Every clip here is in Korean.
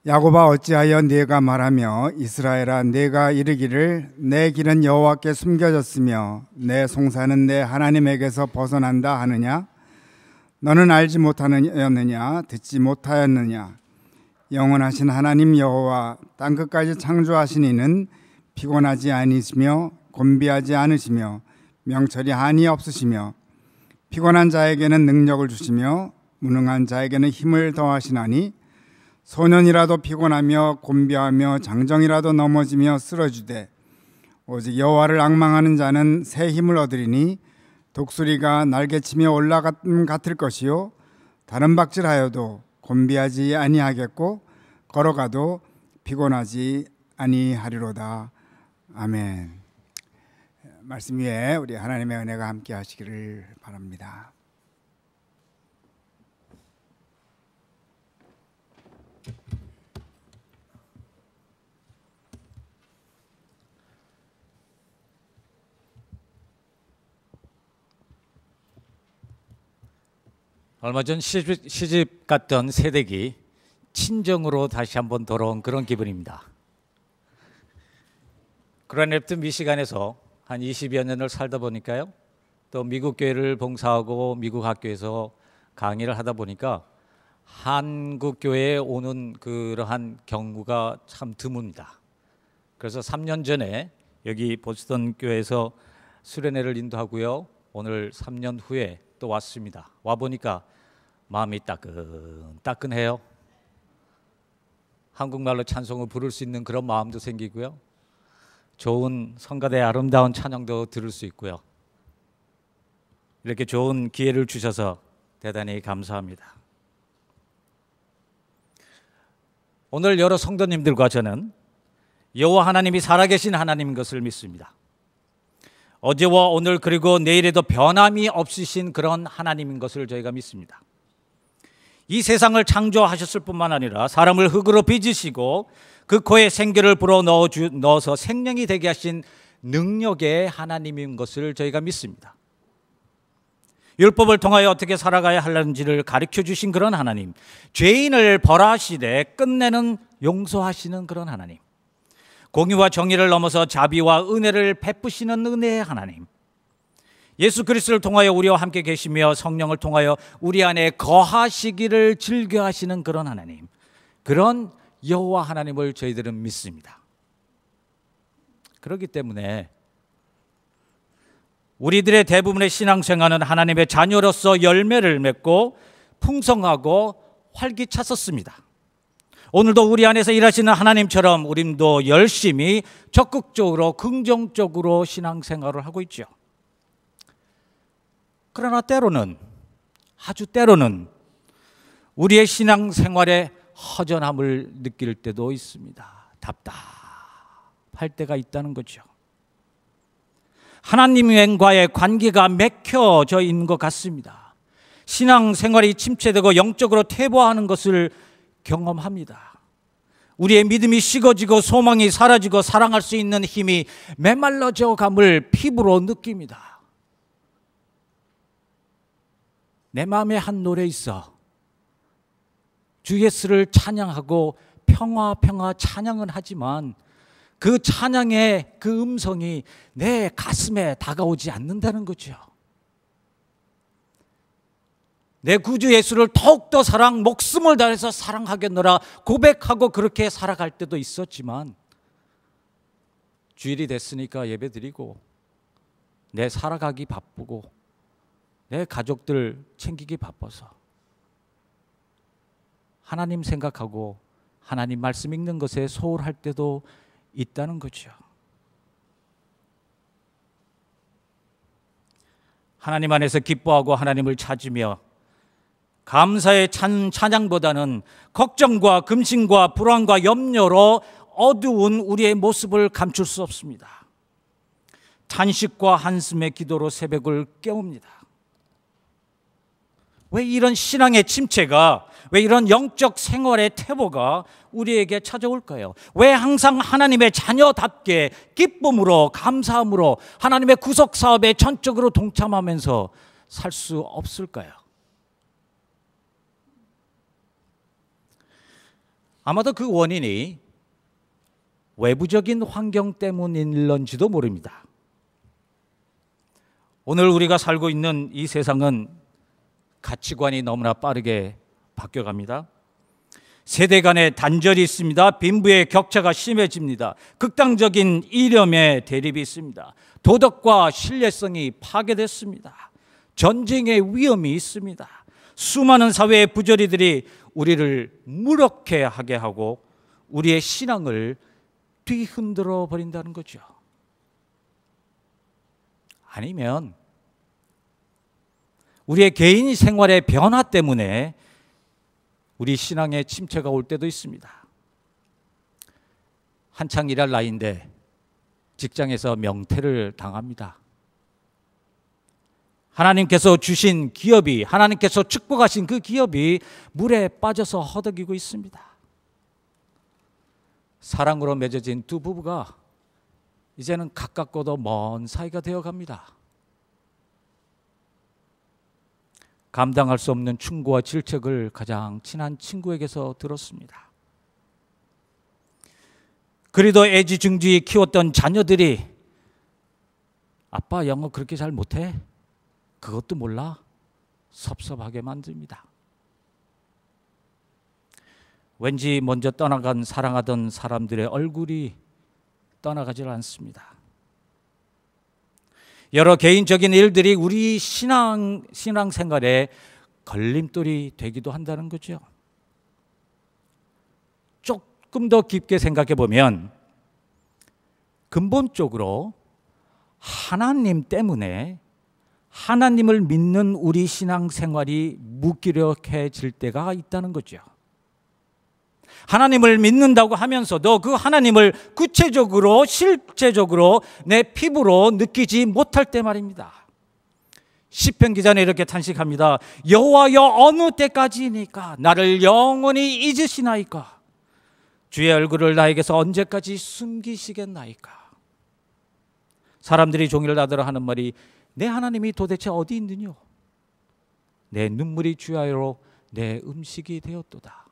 야곱아, 어찌하여 네가 말하며 이스라엘아 내가 이르기를 내 길은 여호와께 숨겨졌으며 내 송사는 내 하나님에게서 벗어난다 하느냐? 너는 알지 못하였느냐? 듣지 못하였느냐? 영원하신 하나님 여호와 땅끝까지 창조하신 이는 피곤하지 아니시며 곤비하지 않으시며 명철이 한이 없으시며 피곤한 자에게는 능력을 주시며 무능한 자에게는 힘을 더하시나니 소년이라도 피곤하며 곤비하며 장정이라도 넘어지며 쓰러지되 오직 여호와를 앙망하는 자는 새 힘을 얻으리니 독수리가 날개치며 올라감 같을 것이요 다른 박질하여도 곤비하지 아니하겠고 걸어가도 피곤하지 아니하리로다. 아멘. 말씀 위에 우리 하나님의 은혜가 함께 하시기를 바랍니다. 얼마 전 시집 갔던 새댁이 친정으로 다시 한번 돌아온 그런 기분입니다. 그라네프트 미시간에서 한 20여 년을 살다 보니까요, 또 미국 교회를 봉사하고 미국 학교에서 강의를 하다 보니까 한국 교회에 오는 그러한 경우가 참 드뭅니다. 그래서 3년 전에 여기 보스턴 교회에서 수련회를 인도하고요, 오늘 3년 후에 또 왔습니다. 와 보니까 마음이 따끈따끈해요. 한국말로 찬송을 부를 수 있는 그런 마음도 생기고요, 좋은 성가대의 아름다운 찬양도 들을 수 있고요. 이렇게 좋은 기회를 주셔서 대단히 감사합니다. 오늘 여러 성도님들과 저는 여호와 하나님이 살아계신 하나님인 것을 믿습니다. 어제와 오늘 그리고 내일에도 변함이 없으신 그런 하나님인 것을 저희가 믿습니다. 이 세상을 창조하셨을 뿐만 아니라 사람을 흙으로 빚으시고 그 코에 생기를 불어 넣어서 생명이 되게 하신 능력의 하나님인 것을 저희가 믿습니다. 율법을 통하여 어떻게 살아가야 하는지를 가르쳐 주신 그런 하나님, 죄인을 벌하시되 끝내는 용서하시는 그런 하나님, 공의와 정의를 넘어서 자비와 은혜를 베푸시는 은혜의 하나님, 예수 그리스도를 통하여 우리와 함께 계시며 성령을 통하여 우리 안에 거하시기를 즐겨하시는 그런 하나님, 그런 여호와 하나님을 저희들은 믿습니다. 그렇기 때문에 우리들의 대부분의 신앙생활은 하나님의 자녀로서 열매를 맺고 풍성하고 활기찼었습니다. 오늘도 우리 안에서 일하시는 하나님처럼 우리도 열심히 적극적으로 긍정적으로 신앙생활을 하고 있죠. 그러나 때로는, 아주 때로는 우리의 신앙생활에 허전함을 느낄 때도 있습니다. 답답할 때가 있다는 거죠. 하나님과의 관계가 맥혀져 있는 것 같습니다. 신앙생활이 침체되고 영적으로 퇴보하는 것을 경험합니다. 우리의 믿음이 식어지고 소망이 사라지고 사랑할 수 있는 힘이 메말라져 감을 피부로 느낍니다. 내 마음에 한 노래 있어. 주 예수를 찬양하고 평화 찬양은 하지만 그 찬양의 그 음성이 내 가슴에 다가오지 않는다는 거죠. 내 구주 예수를 더욱더 목숨을 다해서 사랑하겠노라 고백하고 그렇게 살아갈 때도 있었지만, 주일이 됐으니까 예배드리고 내 살아가기 바쁘고 내 가족들 챙기기 바빠서 하나님 생각하고 하나님 말씀 읽는 것에 소홀할 때도 있다는 거죠. 하나님 안에서 기뻐하고 하나님을 찾으며 감사의 찬양보다는 걱정과 근심과 불안과 염려로 어두운 우리의 모습을 감출 수 없습니다. 탄식과 한숨의 기도로 새벽을 깨웁니다. 왜 이런 신앙의 침체가, 왜 이런 영적 생활의 퇴보가 우리에게 찾아올까요? 왜 항상 하나님의 자녀답게 기쁨으로 감사함으로 하나님의 구속 사업에 전적으로 동참하면서 살 수 없을까요? 아마도 그 원인이 외부적인 환경 때문일런지도 모릅니다. 오늘 우리가 살고 있는 이 세상은 가치관이 너무나 빠르게 바뀌어갑니다. 세대 간의 단절이 있습니다. 빈부의 격차가 심해집니다. 극단적인 이념의 대립이 있습니다. 도덕과 신뢰성이 파괴됐습니다. 전쟁의 위험이 있습니다. 수많은 사회의 부조리들이 우리를 무력해 하게 하고 우리의 신앙을 뒤흔들어 버린다는 거죠. 아니면 우리의 개인 생활의 변화 때문에 우리 신앙에 침체가 올 때도 있습니다. 한창 일할 나이인데 직장에서 명퇴를 당합니다. 하나님께서 주신 기업이, 하나님께서 축복하신 그 기업이 물에 빠져서 허덕이고 있습니다. 사랑으로 맺어진 두 부부가 이제는 가깝고도 먼 사이가 되어갑니다. 감당할 수 없는 충고와 질책을 가장 친한 친구에게서 들었습니다. 그래도 애지중지 키웠던 자녀들이 아빠 영어 그렇게 잘 못해? 그것도 몰라? 섭섭하게 만듭니다. 왠지 먼저 떠나간 사랑하던 사람들의 얼굴이 떠나가질 않습니다. 여러 개인적인 일들이 우리 신앙생활에 걸림돌이 되기도 한다는 거죠. 조금 더 깊게 생각해 보면 근본적으로 하나님 때문에 하나님을 믿는 우리 신앙생활이 무기력해질 때가 있다는 거죠. 하나님을 믿는다고 하면서도 그 하나님을 구체적으로 실제적으로 내 피부로 느끼지 못할 때 말입니다. 시편 기자는 이렇게 탄식합니다. 여호와여 어느 때까지니까 나를 영원히 잊으시나이까? 주의 얼굴을 나에게서 언제까지 숨기시겠나이까? 사람들이 종일 나더러 하는 말이 내 하나님이 도대체 어디 있느뇨? 내 눈물이 주야로 내 음식이 되었도다.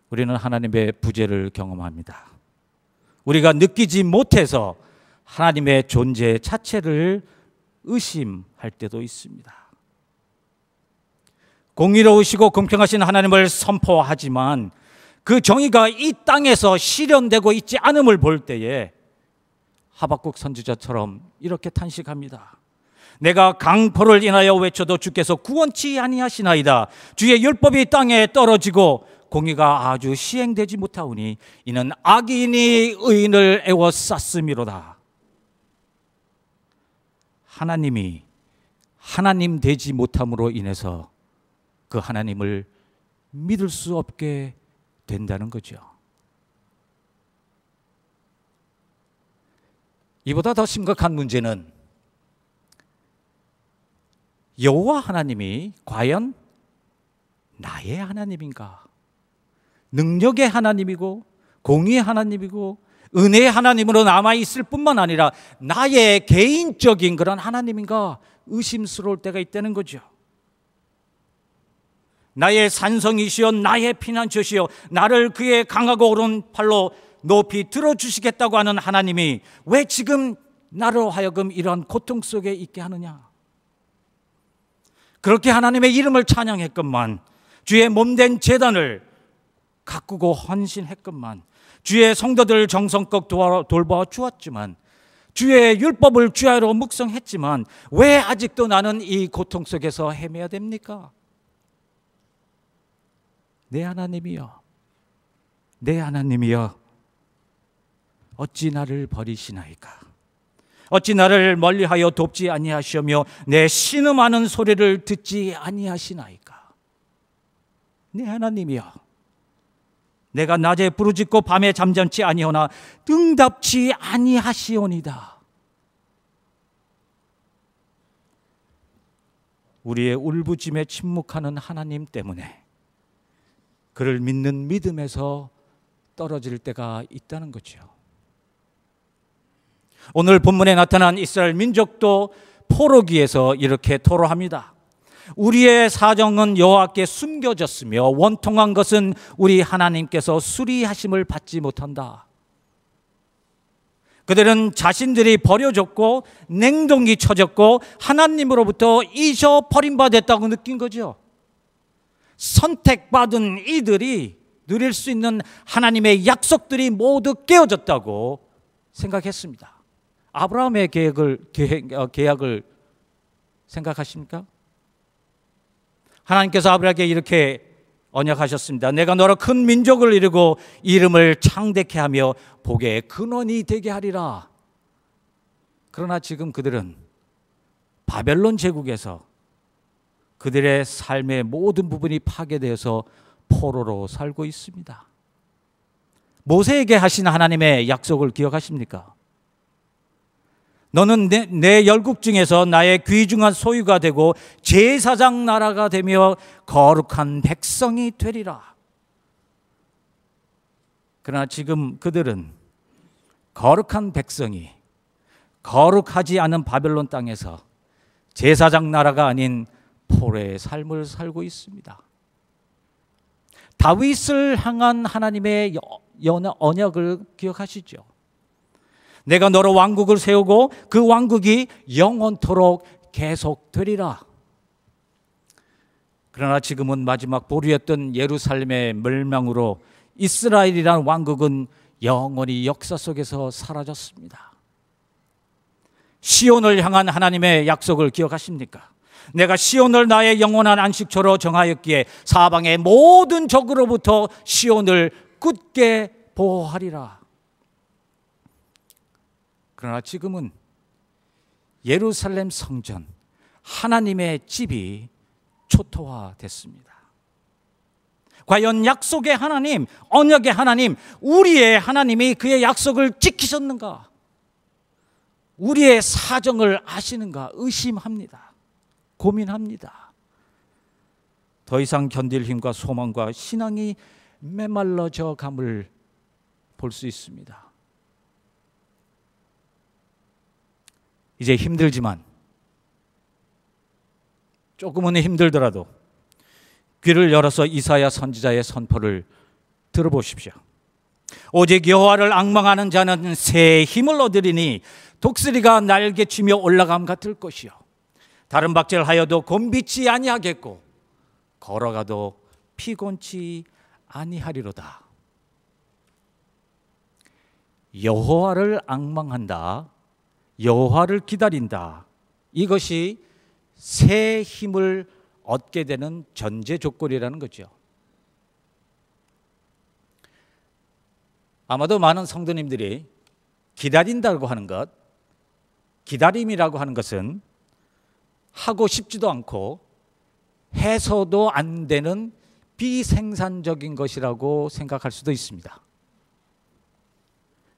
우리는 하나님의 부재를 경험합니다. 우리가 느끼지 못해서 하나님의 존재 자체를 의심할 때도 있습니다. 공의로우시고 공평하신 하나님을 선포하지만 그 정의가 이 땅에서 실현되고 있지 않음을 볼 때에 하박국 선지자처럼 이렇게 탄식합니다. 내가 강포를 인하여 외쳐도 주께서 구원치 아니하시나이다. 주의 율법이 땅에 떨어지고 공의가 아주 시행되지 못하오니 이는 악인이 의인을 애워쌌음이로다. 하나님이 하나님 되지 못함으로 인해서 그 하나님을 믿을 수 없게 된다는 거죠. 이보다 더 심각한 문제는 여호와 하나님이 과연 나의 하나님인가? 능력의 하나님이고 공의의 하나님이고 은혜의 하나님으로 남아있을 뿐만 아니라 나의 개인적인 그런 하나님인가 의심스러울 때가 있다는 거죠. 나의 산성이시여 나의 피난처시여 나를 그의 강하고 오른팔로 높이 들어주시겠다고 하는 하나님이 왜 지금 나로 하여금 이러한 고통 속에 있게 하느냐? 그렇게 하나님의 이름을 찬양했건만 주의 몸된 제단을 가꾸고 헌신했건만 주의 성도들을 정성껏 돌봐 주었지만 주의 율법을 주야로 묵상했지만 왜 아직도 나는 이 고통 속에서 헤매야 됩니까? 내 하나님이여, 내 하나님이여, 어찌 나를 버리시나이까? 어찌 나를 멀리하여 돕지 아니하시며 내 신음하는 소리를 듣지 아니하시나이까? 내 하나님이여, 내가 낮에 부르짖고 밤에 잠잠치 아니하나 응답치 아니하시오니이다. 우리의 울부짖음에 침묵하는 하나님 때문에 그를 믿는 믿음에서 떨어질 때가 있다는 거죠. 오늘 본문에 나타난 이스라엘 민족도 포로기에서 이렇게 토로합니다. 우리의 사정은 여호와께 숨겨졌으며 원통한 것은 우리 하나님께서 수리하심을 받지 못한다. 그들은 자신들이 버려졌고 냉동이 쳐졌고 하나님으로부터 잊어 버림받았다고 느낀 거죠. 선택받은 이들이 누릴 수 있는 하나님의 약속들이 모두 깨어졌다고 생각했습니다. 아브라함의 계약을 생각하십니까? 하나님께서 아브라함에게 이렇게 언약하셨습니다. 내가 너로 큰 민족을 이루고 이름을 창대케 하며 복의 근원이 되게 하리라. 그러나 지금 그들은 바벨론 제국에서 그들의 삶의 모든 부분이 파괴되어서 포로로 살고 있습니다. 모세에게 하신 하나님의 약속을 기억하십니까? 너는 내 열국 중에서 나의 귀중한 소유가 되고 제사장 나라가 되며 거룩한 백성이 되리라. 그러나 지금 그들은 거룩한 백성이 거룩하지 않은 바벨론 땅에서 제사장 나라가 아닌 포로의 삶을 살고 있습니다. 다윗을 향한 하나님의 언약을 기억하시죠? 내가 너로 왕국을 세우고 그 왕국이 영원토록 계속되리라. 그러나 지금은 마지막 보루였던 예루살렘의 멸망으로 이스라엘이라는 왕국은 영원히 역사 속에서 사라졌습니다. 시온을 향한 하나님의 약속을 기억하십니까? 내가 시온을 나의 영원한 안식처로 정하였기에 사방의 모든 적으로부터 시온을 굳게 보호하리라. 그러나 지금은 예루살렘 성전, 하나님의 집이 초토화됐습니다. 과연 약속의 하나님, 언약의 하나님, 우리의 하나님이 그의 약속을 지키셨는가? 우리의 사정을 아시는가? 의심합니다. 고민합니다. 더 이상 견딜 힘과 소망과 신앙이 메말라져 감을 볼 수 있습니다. 이제 힘들지만, 조금은 힘들더라도 귀를 열어서 이사야 선지자의 선포를 들어보십시오. 오직 여호와를 앙망하는 자는 새 힘을 얻으리니 독수리가 날개치며 올라감 같을 것이요 다른 박제를 하여도 곤비치 아니하겠고 걸어가도 피곤치 아니하리로다. 여호와를 앙망한다, 여호와를 기다린다, 이것이 새 힘을 얻게 되는 전제 조건이라는 거죠. 아마도 많은 성도님들이 기다린다고 하는 것, 기다림이라고 하는 것은 하고 싶지도 않고 해서도 안 되는 비생산적인 것이라고 생각할 수도 있습니다.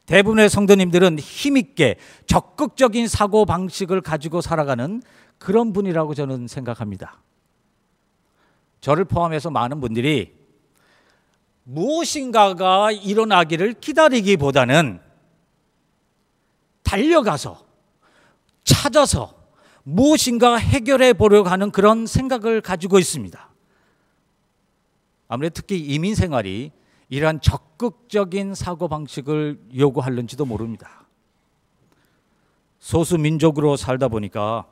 대부분의 성도님들은 힘있게 적극적인 사고방식을 가지고 살아가는 그런 분이라고 저는 생각합니다. 저를 포함해서 많은 분들이 무엇인가가 일어나기를 기다리기보다는 달려가서 찾아서 무엇인가 해결해 보려고 하는 그런 생각을 가지고 있습니다. 아무래도 특히 이민 생활이 이러한 적극적인 사고방식을 요구하는지도 모릅니다. 소수민족으로 살다 보니까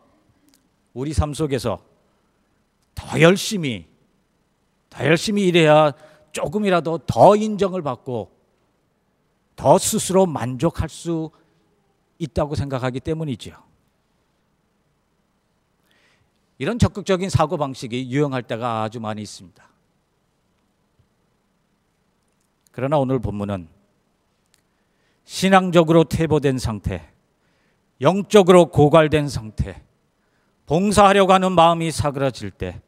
우리 삶 속에서 더 열심히 일해야 조금이라도 더 인정을 받고 더 스스로 만족할 수 있다고 생각하기 때문이죠. 이런 적극적인 사고방식이 유행할 때가 아주 많이 있습니다. 그러나 오늘 본문은 신앙적으로 퇴보된 상태, 영적으로 고갈된 상태, 봉사하려고 하는 마음이 사그라질 때,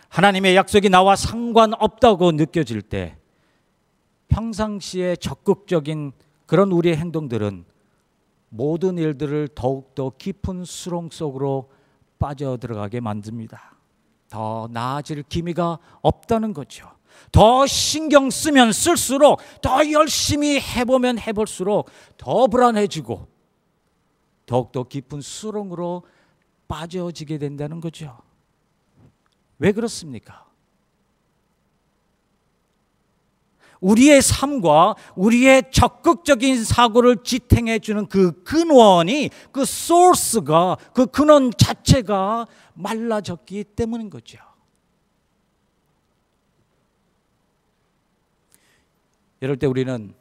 하나님의 약속이 나와 상관없다고 느껴질 때, 평상시에 적극적인 그런 우리의 행동들은 모든 일들을 더욱더 깊은 수렁 속으로 빠져들어가게 만듭니다. 더 나아질 기미가 없다는 거죠. 더 신경 쓰면 쓸수록, 더 열심히 해보면 해볼수록 더 불안해지고 더욱더 깊은 수렁으로 빠져지게 된다는 거죠. 왜 그렇습니까? 우리의 삶과 우리의 적극적인 사고를 지탱해 주는 그 근원이, 그 소스가, 그 근원 자체가 말라졌기 때문인 거죠. 이럴 때 우리는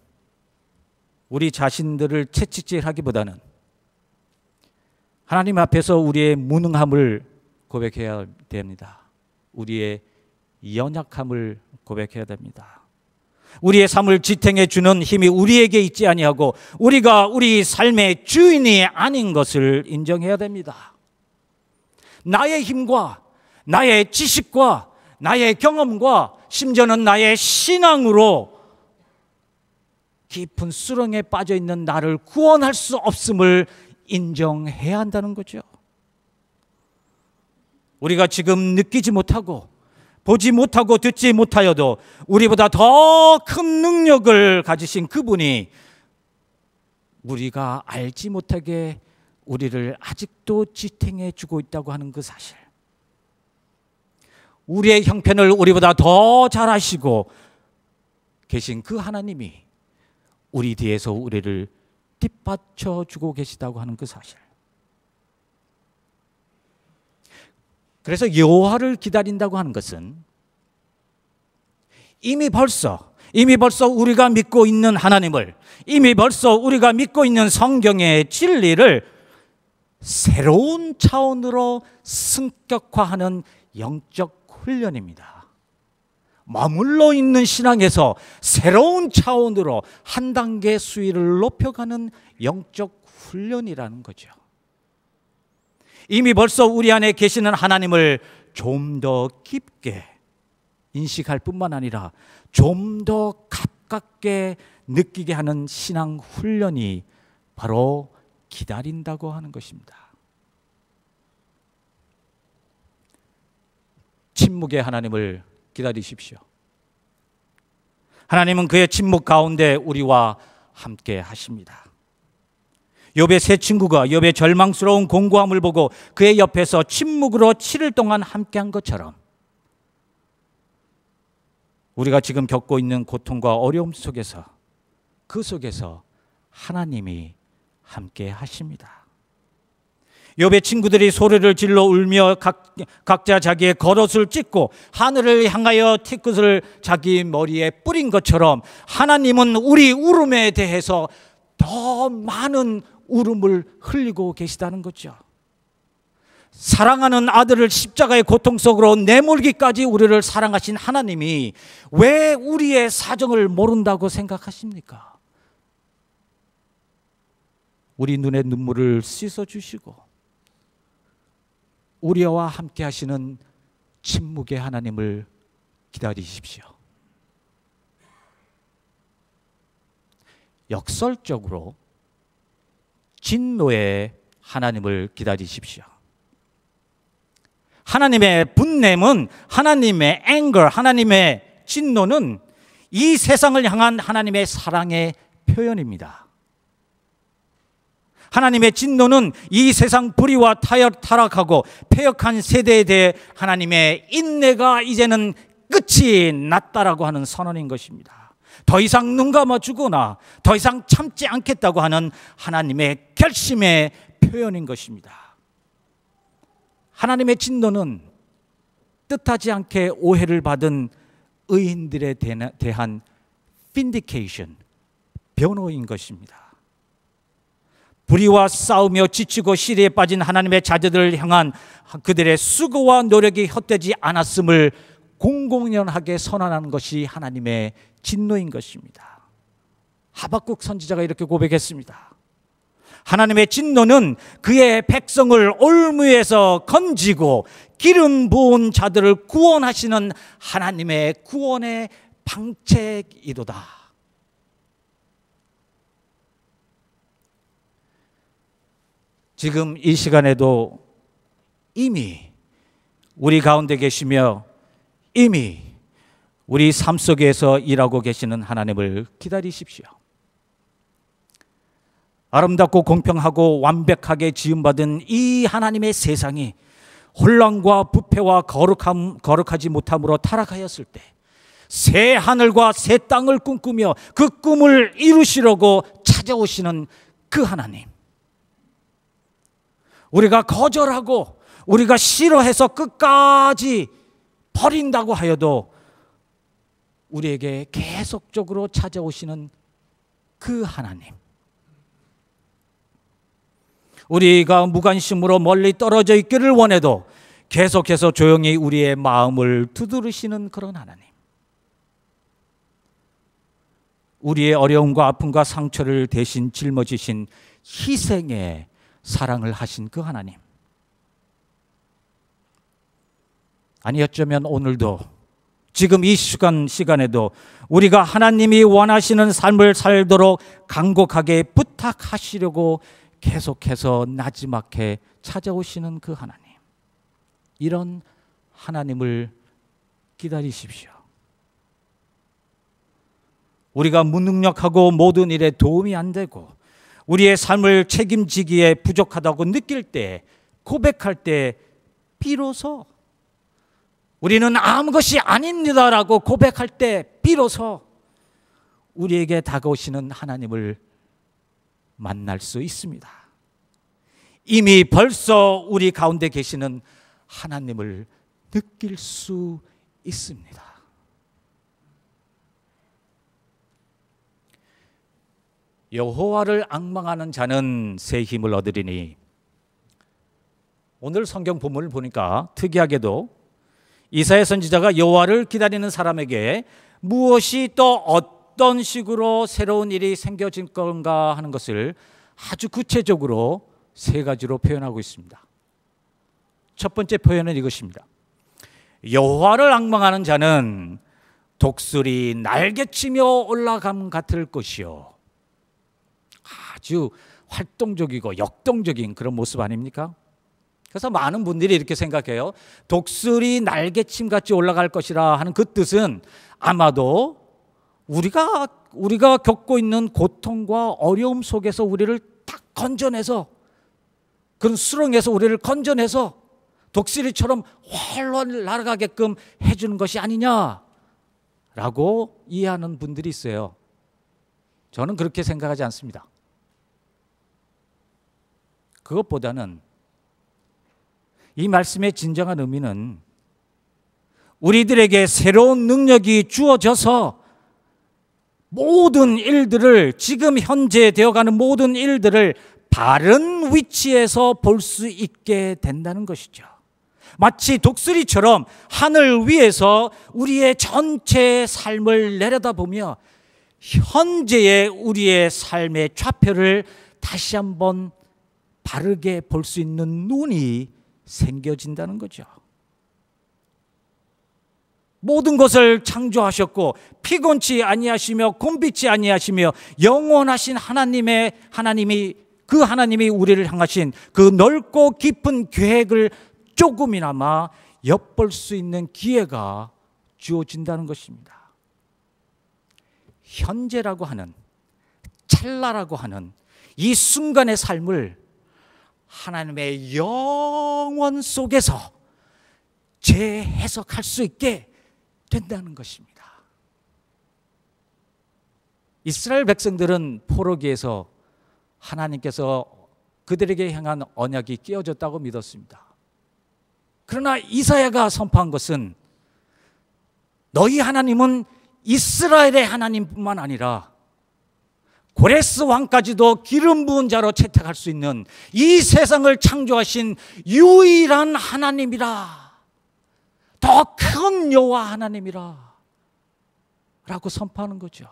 우리 자신들을 채찍질하기보다는 하나님 앞에서 우리의 무능함을 고백해야 됩니다. 우리의 연약함을 고백해야 됩니다. 우리의 삶을 지탱해 주는 힘이 우리에게 있지 아니하고 우리가 우리 삶의 주인이 아닌 것을 인정해야 됩니다. 나의 힘과 나의 지식과 나의 경험과 심지어는 나의 신앙으로 깊은 수렁에 빠져 있는 나를 구원할 수 없음을 인정해야 한다는 거죠. 우리가 지금 느끼지 못하고 보지 못하고 듣지 못하여도 우리보다 더 큰 능력을 가지신 그분이 우리가 알지 못하게 우리를 아직도 지탱해 주고 있다고 하는 그 사실, 우리의 형편을 우리보다 더 잘 아시고 계신 그 하나님이 우리 뒤에서 우리를 뒷받쳐 주고 계시다고 하는 그 사실. 그래서 여호와를 기다린다고 하는 것은 이미 벌써 우리가 믿고 있는 하나님을, 이미 벌써 우리가 믿고 있는 성경의 진리를 새로운 차원으로 승격화하는 영적 훈련입니다. 머물러 있는 신앙에서 새로운 차원으로 한 단계 수위를 높여가는 영적 훈련이라는 거죠. 이미 벌써 우리 안에 계시는 하나님을 좀 더 깊게 인식할 뿐만 아니라 좀 더 가깝게 느끼게 하는 신앙 훈련이 바로 기다린다고 하는 것입니다. 침묵의 하나님을 기다리십시오. 하나님은 그의 침묵 가운데 우리와 함께 하십니다. 욥의 세 친구가 욥의 절망스러운 공고함을 보고 그의 옆에서 침묵으로 7일 동안 함께한 것처럼 우리가 지금 겪고 있는 고통과 어려움 속에서, 그 속에서 하나님이 함께 하십니다. 욥의 친구들이 소리를 질러 울며 각자 자기의 겉옷을 찢고 하늘을 향하여 티끝을 자기 머리에 뿌린 것처럼 하나님은 우리 울음에 대해서 더 많은 울음을 흘리고 계시다는 거죠. 사랑하는 아들을 십자가의 고통 속으로 내몰기까지 우리를 사랑하신 하나님이 왜 우리의 사정을 모른다고 생각하십니까? 우리 눈의 눈물을 씻어주시고 우리와 함께 하시는 침묵의 하나님을 기다리십시오. 역설적으로 진노의 하나님을 기다리십시오. 하나님의 분냄은, 하나님의 anger, 하나님의 진노는 이 세상을 향한 하나님의 사랑의 표현입니다. 하나님의 진노는 이 세상 불의와 타락하고 패역한 세대에 대해 하나님의 인내가 이제는 끝이 났다라고 하는 선언인 것입니다. 더 이상 눈 감아주거나 더 이상 참지 않겠다고 하는 하나님의 결심의 표현인 것입니다. 하나님의 진노는 뜻하지 않게 오해를 받은 의인들에 대한 vindication, 변호인 것입니다. 불의와 싸우며 지치고 시리에 빠진 하나님의 자녀들을 향한 그들의 수고와 노력이 헛되지 않았음을 공공연하게 선언하는 것이 하나님의 진노인 것입니다. 하박국 선지자가 이렇게 고백했습니다. 하나님의 진노는 그의 백성을 올무에서 건지고 기름 부은 자들을 구원하시는 하나님의 구원의 방책이로다. 지금 이 시간에도 이미 우리 가운데 계시며 이미 우리 삶 속에서 일하고 계시는 하나님을 기다리십시오. 아름답고 공평하고 완벽하게 지음받은 이 하나님의 세상이 혼란과 부패와 거룩하지 못함으로 타락하였을 때 새 하늘과 새 땅을 꿈꾸며 그 꿈을 이루시려고 찾아오시는 그 하나님, 우리가 거절하고 우리가 싫어해서 끝까지 버린다고 하여도 우리에게 계속적으로 찾아오시는 그 하나님, 우리가 무관심으로 멀리 떨어져 있기를 원해도 계속해서 조용히 우리의 마음을 두드리시는 그런 하나님, 우리의 어려움과 아픔과 상처를 대신 짊어지신 희생의 사랑을 하신 그 하나님, 아니 어쩌면 오늘도 지금 이 시간에도 우리가 하나님이 원하시는 삶을 살도록 간곡하게 부탁하시려고 계속해서 나지막해 찾아오시는 그 하나님, 이런 하나님을 기다리십시오. 우리가 무능력하고 모든 일에 도움이 안 되고 우리의 삶을 책임지기에 부족하다고 느낄 때, 고백할 때 비로소, 우리는 아무것이 아닙니다라고 고백할 때 비로소 우리에게 다가오시는 하나님을 만날 수 있습니다. 이미 벌써 우리 가운데 계시는 하나님을 느낄 수 있습니다. 여호와를 앙망하는 자는 새 힘을 얻으리니, 오늘 성경 본문을 보니까 특이하게도 이사야 선지자가 여호와를 기다리는 사람에게 무엇이 또 어떤 식으로 새로운 일이 생겨질 건가 하는 것을 아주 구체적으로 세 가지로 표현하고 있습니다. 첫 번째 표현은 이것입니다. 여호와를 앙망하는 자는 독수리 날개치며 올라감 같을 것이요. 아주 활동적이고 역동적인 그런 모습 아닙니까? 그래서 많은 분들이 이렇게 생각해요. 독수리 날개침 같이 올라갈 것이라 하는 그 뜻은 아마도 우리가 겪고 있는 고통과 어려움 속에서 우리를 딱 건져내서, 그런 수렁에서 우리를 건져내서 독수리처럼 활활 날아가게끔 해주는 것이 아니냐라고 이해하는 분들이 있어요. 저는 그렇게 생각하지 않습니다. 그것보다는 이 말씀의 진정한 의미는 우리들에게 새로운 능력이 주어져서 모든 일들을, 지금 현재 되어가는 모든 일들을 바른 위치에서 볼 수 있게 된다는 것이죠. 마치 독수리처럼 하늘 위에서 우리의 전체 삶을 내려다보며 현재의 우리의 삶의 좌표를 다시 한번 바르게 볼 수 있는 눈이 생겨진다는 거죠. 모든 것을 창조하셨고 피곤치 아니하시며 곤비치 아니하시며 영원하신 하나님이 우리를 향하신 그 넓고 깊은 계획을 조금이나마 엿볼 수 있는 기회가 주어진다는 것입니다. 현재라고 하는, 찰나라고 하는 이 순간의 삶을 하나님의 영원 속에서 재해석할 수 있게 된다는 것입니다. 이스라엘 백성들은 포로기에서 하나님께서 그들에게 향한 언약이 끼워졌다고 믿었습니다. 그러나 이사야가 선포한 것은 너희 하나님은 이스라엘의 하나님뿐만 아니라 고레스 왕까지도 기름 부은 자로 채택할 수 있는 이 세상을 창조하신 유일한 하나님이라, 더 큰 여호와 하나님이라 라고 선포하는 거죠.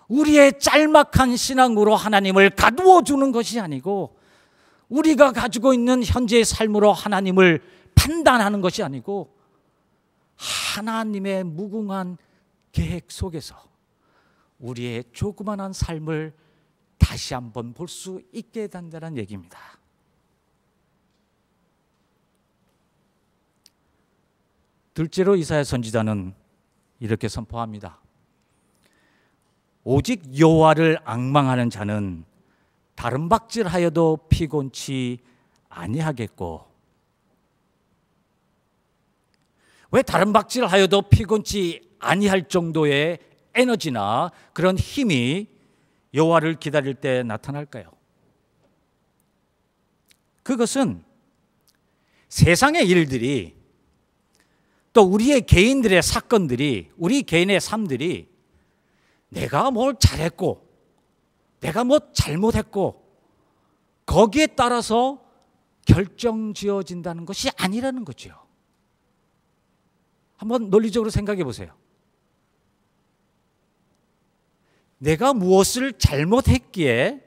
우리의 짤막한 신앙으로 하나님을 가두어 주는 것이 아니고, 우리가 가지고 있는 현재의 삶으로 하나님을 판단하는 것이 아니고, 하나님의 무궁한 계획 속에서 우리의 조그만한 삶을 다시 한번 볼 수 있게 된다는 얘기입니다. 둘째로 이사야 선지자는 이렇게 선포합니다. 오직 여호와를 앙망하는 자는 다른 박질하여도 피곤치 아니하겠고 왜 다른 박질하여도 피곤치 아니할 정도의 에너지나 그런 힘이 여호와를 기다릴 때 나타날까요? 그것은 세상의 일들이, 또 우리의 개인들의 사건들이, 우리 개인의 삶들이 내가 뭘 잘했고 내가 뭐 잘못했고 거기에 따라서 결정지어진다는 것이 아니라는 거죠. 한번 논리적으로 생각해 보세요. 내가 무엇을 잘못했기에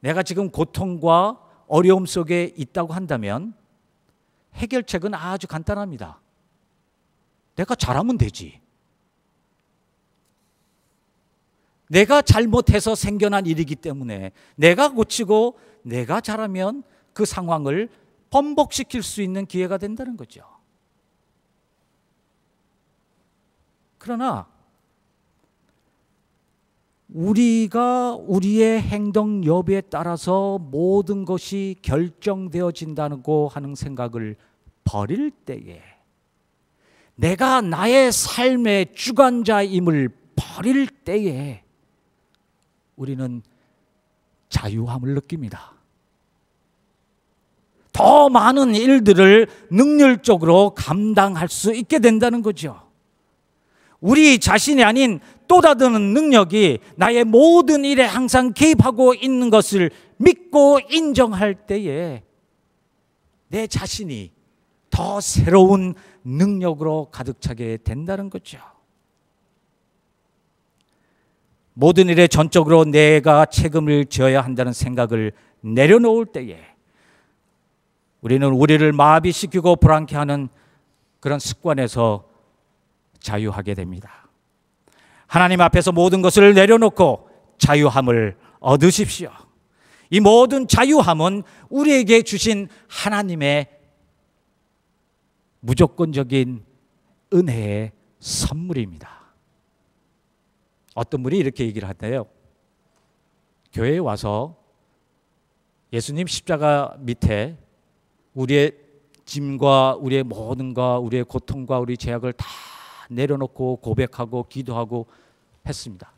내가 지금 고통과 어려움 속에 있다고 한다면 해결책은 아주 간단합니다. 내가 잘하면 되지. 내가 잘못해서 생겨난 일이기 때문에 내가 고치고 내가 잘하면 그 상황을 번복시킬 수 있는 기회가 된다는 거죠. 그러나 우리가 우리의 행동 여부에 따라서 모든 것이 결정되어진다고 하는 생각을 버릴 때에, 내가 나의 삶의 주관자임을 버릴 때에 우리는 자유함을 느낍니다. 더 많은 일들을 능률적으로 감당할 수 있게 된다는 거죠. 우리 자신이 아닌 또 다른 능력이 나의 모든 일에 항상 개입하고 있는 것을 믿고 인정할 때에 내 자신이 더 새로운 능력으로 가득 차게 된다는 거죠. 모든 일에 전적으로 내가 책임을 져야 한다는 생각을 내려놓을 때에 우리는 우리를 마비시키고 불안케 하는 그런 습관에서 자유하게 됩니다. 하나님 앞에서 모든 것을 내려놓고 자유함을 얻으십시오. 이 모든 자유함은 우리에게 주신 하나님의 무조건적인 은혜의 선물입니다. 어떤 분이 이렇게 얘기를 하대요. 교회에 와서 예수님 십자가 밑에 우리의 짐과 우리의 모든 것, 우리의 고통과 우리 죄악을 다 내려놓고 고백하고 기도하고 했습니다.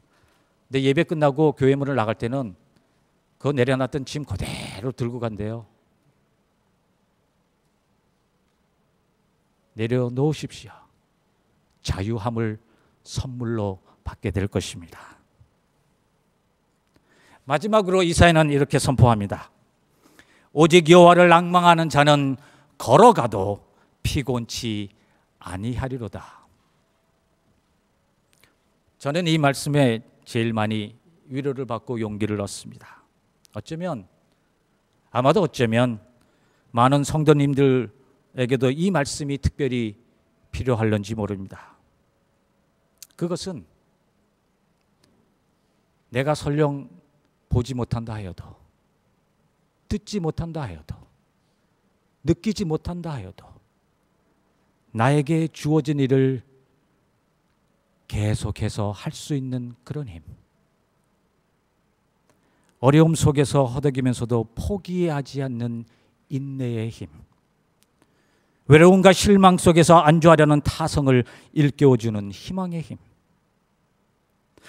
근데 예배 끝나고 교회 문을 나갈 때는 그 내려놨던 짐 그대로 들고 간대요. 내려놓으십시오. 자유함을 선물로 받게 될 것입니다. 마지막으로 이사야는 이렇게 선포합니다. 오직 여호와를 낭망하는 자는 걸어가도 피곤치 아니하리로다. 저는 이 말씀에 제일 많이 위로를 받고 용기를 얻습니다. 아마도 어쩌면 많은 성도님들에게도 이 말씀이 특별히 필요할런지 모릅니다. 그것은 내가 설령 보지 못한다 하여도, 듣지 못한다 하여도, 느끼지 못한다 하여도 나에게 주어진 일을 계속해서 할 수 있는 그런 힘, 어려움 속에서 허덕이면서도 포기하지 않는 인내의 힘, 외로움과 실망 속에서 안주하려는 타성을 일깨워주는 희망의 힘,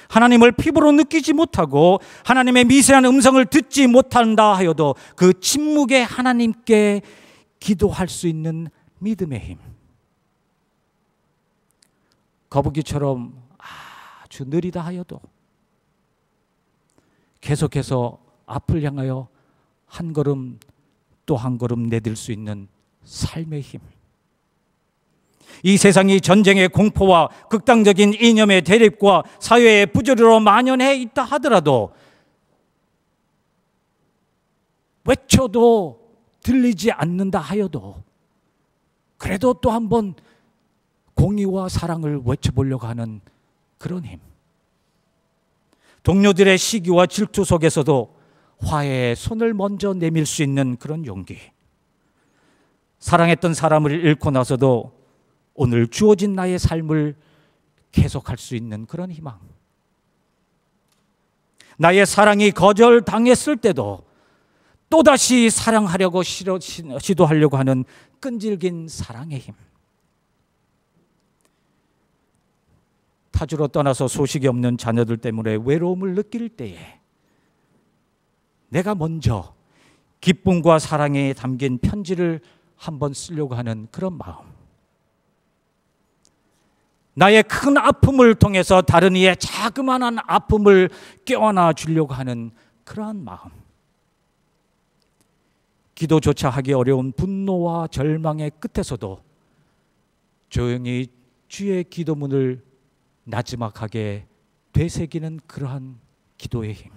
하나님을 피부로 느끼지 못하고 하나님의 미세한 음성을 듣지 못한다 하여도 그 침묵의 하나님께 기도할 수 있는 믿음의 힘, 거북이처럼 아주 느리다 하여도 계속해서 앞을 향하여 한 걸음 또 한 걸음 내딜 수 있는 삶의 힘, 이 세상이 전쟁의 공포와 극단적인 이념의 대립과 사회의 부조리로 만연해 있다 하더라도 외쳐도 들리지 않는다 하여도 그래도 또 한 번 공의와 사랑을 외쳐보려고 하는 그런 힘, 동료들의 시기와 질투 속에서도 화해의 손을 먼저 내밀 수 있는 그런 용기, 사랑했던 사람을 잃고 나서도 오늘 주어진 나의 삶을 계속할 수 있는 그런 희망, 나의 사랑이 거절당했을 때도 또다시 사랑하려고 시도하려고 하는 끈질긴 사랑의 힘, 타주로 떠나서 소식이 없는 자녀들 때문에 외로움을 느낄 때에 내가 먼저 기쁨과 사랑에 담긴 편지를 한번 쓰려고 하는 그런 마음, 나의 큰 아픔을 통해서 다른 이의 자그마한 아픔을 껴안아 주려고 하는 그러한 마음, 기도조차 하기 어려운 분노와 절망의 끝에서도 조용히 주의 기도문을 나지막하게 되새기는 그러한 기도의 힘,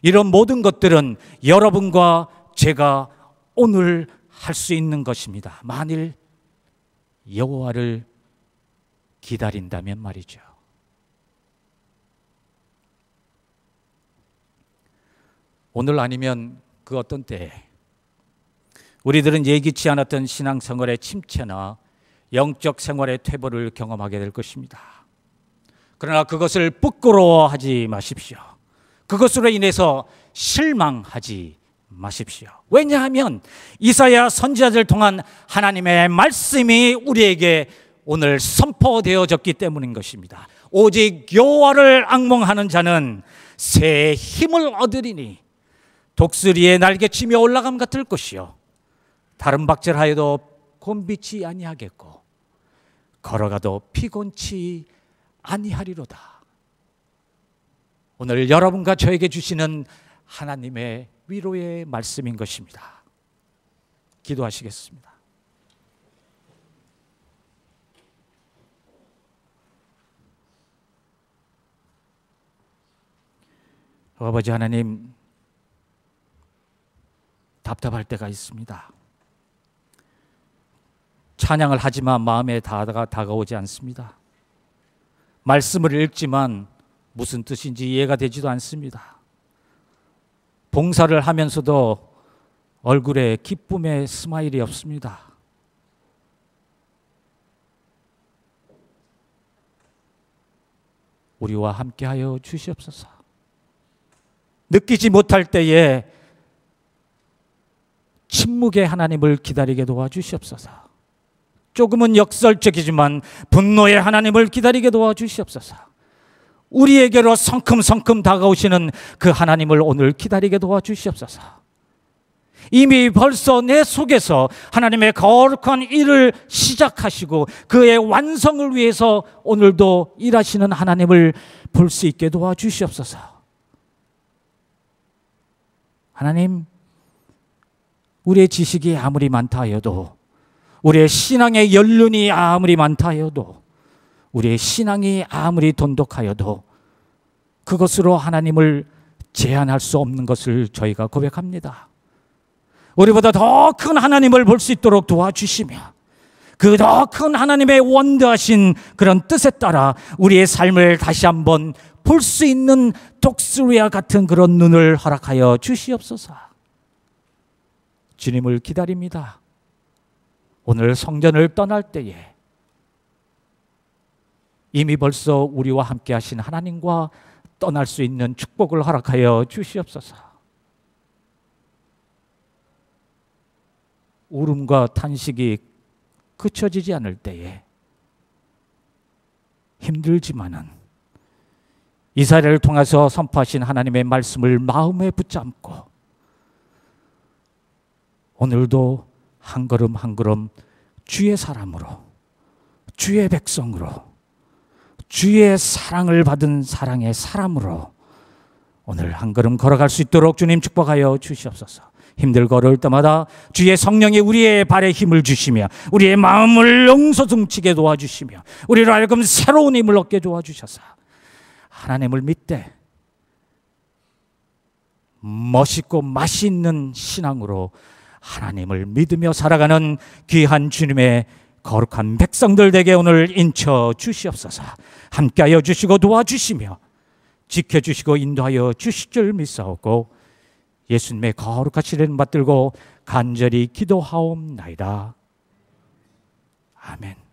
이런 모든 것들은 여러분과 제가 오늘 할 수 있는 것입니다. 만일 여호와를 기다린다면 말이죠. 오늘 아니면 그 어떤 때에 우리들은 예기치 않았던 신앙생활의 침체나 영적 생활의 퇴보를 경험하게 될 것입니다. 그러나 그것을 부끄러워하지 마십시오. 그것으로 인해서 실망하지 마십시오. 왜냐하면 이사야 선지자를 통한 하나님의 말씀이 우리에게 오늘 선포되어졌기 때문인 것입니다. 오직 여호와를 앙몽하는 자는 새 힘을 얻으리니 독수리의 날개치며 올라감 같을 것이요 다른 박질하여도 곤비치 아니하겠고 걸어가도 피곤치 아니하리로다. 오늘 여러분과 저에게 주시는 하나님의 위로의 말씀인 것입니다. 기도하시겠습니다. 아버지 하나님, 답답할 때가 있습니다. 찬양을 하지만 마음에 다가오지 않습니다. 말씀을 읽지만 무슨 뜻인지 이해가 되지도 않습니다. 봉사를 하면서도 얼굴에 기쁨의 스마일이 없습니다. 우리와 함께하여 주시옵소서. 느끼지 못할 때에 침묵의 하나님을 기다리게 도와주시옵소서. 조금은 역설적이지만 분노의 하나님을 기다리게 도와주시옵소서. 우리에게로 성큼성큼 다가오시는 그 하나님을 오늘 기다리게 도와주시옵소서. 이미 벌써 내 속에서 하나님의 거룩한 일을 시작하시고 그의 완성을 위해서 오늘도 일하시는 하나님을 볼 수 있게 도와주시옵소서. 하나님, 우리의 지식이 아무리 많다 하여도, 우리의 신앙의 연륜이 아무리 많다 하여도, 우리의 신앙이 아무리 돈독하여도 그것으로 하나님을 제한할 수 없는 것을 저희가 고백합니다. 우리보다 더 큰 하나님을 볼 수 있도록 도와주시며 그 더 큰 하나님의 원대하신 그런 뜻에 따라 우리의 삶을 다시 한번 볼 수 있는 독수리와 같은 그런 눈을 허락하여 주시옵소서. 주님을 기다립니다. 오늘 성전을 떠날 때에 이미 벌써 우리와 함께 하신 하나님과 떠날 수 있는 축복을 허락하여 주시옵소서. 울음과 탄식이 그쳐지지 않을 때에 힘들지만은 이사야를 통해서 선포하신 하나님의 말씀을 마음에 붙잡고 오늘도 한 걸음 한 걸음 주의 사람으로, 주의 백성으로, 주의 사랑을 받은 사랑의 사람으로 오늘 한 걸음 걸어갈 수 있도록 주님 축복하여 주시옵소서. 힘들고 어려울 때마다 주의 성령이 우리의 발에 힘을 주시며 우리의 마음을 용서둥치게 도와주시며 우리로 하여금 새로운 힘을 얻게 도와주셔서 하나님을 믿되 멋있고 맛있는 신앙으로 하나님을 믿으며 살아가는 귀한 주님의 거룩한 백성들 되게 오늘 인쳐 주시옵소서. 함께하여 주시고 도와주시며 지켜주시고 인도하여 주실 줄 믿사오고 예수님의 거룩하신 이름 받들고 간절히 기도하옵나이다. 아멘.